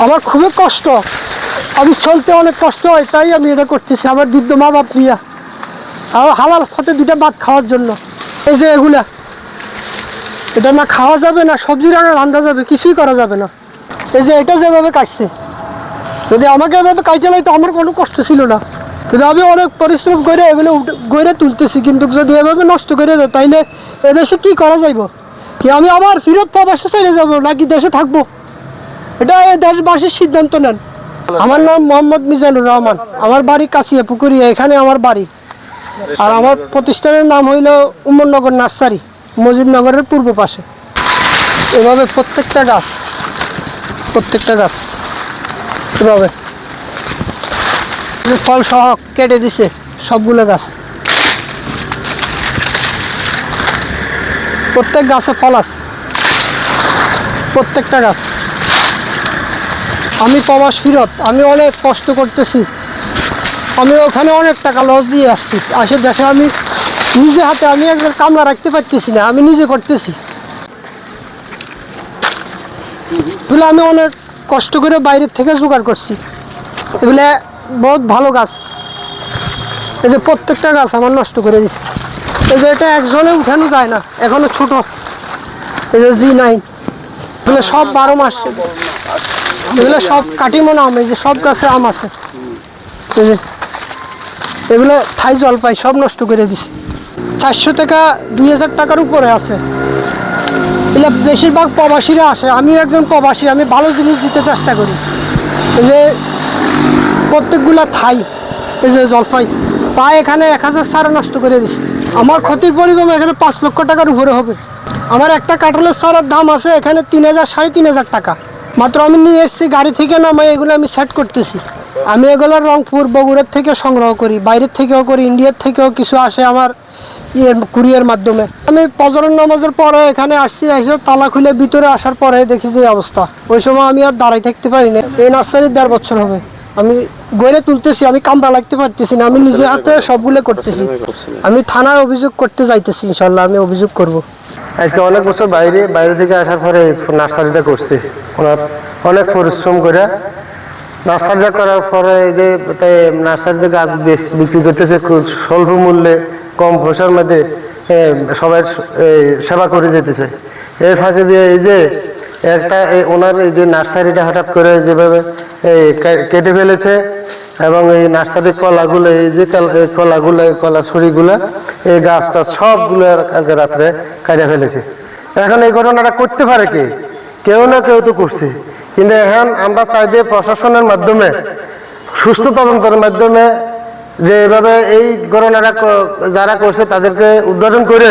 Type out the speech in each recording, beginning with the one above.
আমার খুবই কষ্ট, আমি চলতে অনেক কষ্ট হয়, তাই আমি এটা করতেছি আমার বৃদ্ধ মা বাপ নিয়ে, আর হালাল পথে দুটা ভাত খাওয়ার জন্য। এই যে এগুলা, এটা না খাওয়া যাবে, না সবজি রান্না যাবে, কিছুই করা যাবে না। এই যে এটা যেভাবে কাটছে, যদি আমাকে এভাবে কাটতে তো আমার কোনো কষ্ট ছিল না, কিন্তু আমি অনেক পরিশ্রম করে এগুলো গড়ে তুলতেছি। কিন্তু যদি এভাবে নষ্ট করে দেয় তাইলে এদেশে কি করা যাইব? কি আমি আবার ফিরত প্রবাসে চলে যাবো নাকি দেশে থাকবো? এটা এই দেশবাসীর সিদ্ধান্ত নেন। আমার নাম মোহাম্মদ মিজানুর রহমান, আমার বাড়ি কাছিয়া পুকুরিয়া, এখানে আমার বাড়ি। আর আমার প্রতিষ্ঠানের নাম হইল উমরনগর নার্সারি, মজিদনগরের পূর্ব পাশে। এভাবে প্রত্যেকটা গাছ এভাবে ফল সহ কেটে দিছে সবগুলো গাছ। প্রত্যেক গাছে ফল আছে, প্রত্যেকটা গাছ। আমি প্রবাস ফিরত, আমি অনেক কষ্ট করতেছি, আমি ওখানে অনেক টাকা লস দিয়ে আসছি। আসে দেশে আমি নিজে হাতে আমি একজন কামলা রাখতে পারতেছি না, আমি নিজে করতেছি। এগুলো আমি অনেক কষ্ট করে বাইরের থেকে জোগাড় করছি। এগুলো বহুত ভালো গাছ। এই যে প্রত্যেকটা গাছ আমার নষ্ট করে দিচ্ছে। এই যে এটা একজনে উঠানো যায় না, এখনো ছোট। এই যে G9, এগুলো সব 12 মাস, এগুলো সব কাটিমন আম। এই যে সব গাছে আম আছে, এই যে এগুলো থাই জলপাই সব নষ্ট করে দিছে। 400 টাকা 2000 টাকার উপরে আছে। এগুলো বেশিরভাগ প্রবাসীরা আসে, আমিও একজন প্রবাসী, আমি ভালো জিনিস দিতে চেষ্টা করি। এই যে প্রত্যেকগুলা থাই, এই যে জলপাই প্রায় এখানে 1000 চারা নষ্ট করে দিচ্ছে। আমার ক্ষতির পরিমাণ এখানে 5 লক্ষ টাকার উপরে হবে। আমার একটা কাঁঠালের চারার দাম আছে এখানে 3000 3500 টাকা। মাত্র আমি নিয়ে এসেছি গাড়ি থেকে নামাই, এগুলো আমি সেট করতেছি। আমি এগুলো রংপুর বগুড়ার থেকে সংগ্রহ করি, বাইরের থেকেও করি, ইন্ডিয়ার থেকেও কিছু আসে আমার কুরিয়ার মাধ্যমে। আমি ফজরের নামাজের পরে এখানে আসছি, এসে তালা খুলে ভিতরে আসার পরে দেখি যে অবস্থা। ওই সময় আমি আর দাঁড়াই থাকতে পারি না। এই নার্সারির 1.5 বছর হবে আমি গড়ে তুলতেছি, আমি কামড়া লাগতে পারতেছি না, আমি নিজে হাতে সবগুলো করতেছি। আমি থানায় অভিযোগ করতে যাইতেছি, ইনশাল্লাহ আমি অভিযোগ করব। আজকে অনেক বছর বাইরে থেকে আসার পরে নার্সারিটা করছি। ওনার অনেক পরিশ্রম করে নার্সারিটা করার পরে এই যে নার্সারিতে গাছ বিক্রি করতেছে খুব স্বল্প মূল্যে, কম পয়সার মধ্যে সবাই সেবা করে যেতেছে। এর ফাঁকে দিয়ে এই যে একটা ওনার এই যে নার্সারিটা হঠাৎ করে যেভাবে কেটে ফেলেছে, এবং এই নার্সারির কলাগুলো, এই যে কলাগুলো, কলা ছড়িগুলা, এই গাছটা সবগুলো কালকে রাত্রে কাটে ফেলেছে। এখন এই ঘটনাটা করতে পারে কে? কেউ না কেউ তো করছে। কিন্তু এখন আমরা চাই যে প্রশাসনের মাধ্যমে, সুস্থ তদন্তের মাধ্যমে, যে এভাবে এই ঘটনাটা যারা করছে তাদেরকে উদ্ঘাটন করে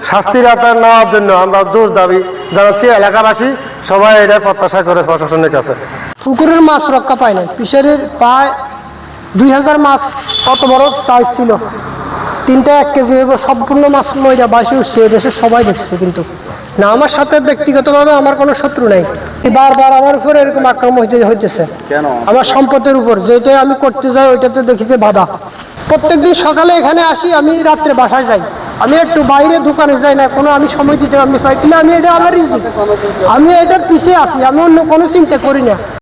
শাস্তির আওতায় নেওয়ার জন্য আমরা জোর দাবি জানাচ্ছি। এলাকাবাসী সবাই এটা প্রত্যাশা করে প্রশাসনের কাছে। পুকুরের মাছ রক্ষা পায় না, ফিশারির প্রায় 2000 মাছ কত বড় সাইজ ছিল, 3টা 1 কেজি সম্পূর্ণ মাছ ময়রা বাসি উঠছে, দেশের সবাই দেখছে। কিন্তু না, আমার সাথে ব্যক্তিগতভাবে আমার কোনো শত্রু নাই। বারবার আমার উপর এরকম আক্রমণ হইতেছে, আমার সম্পদের উপর। যেটা আমি করতে যাই ওইটাতে দেখি যে বাধা। প্রত্যেকদিন সকালে এখানে আসি, আমি রাত্রে বাসায় যাই। আমি একটু বাইরে দোকানে যাই না, কোনো আমি সময় দিতে আমি পাই না। আমি এটা আমার রিজিক, আমি এটার পিছিয়ে আসি, আমি অন্য কোনো চিন্তা করি না।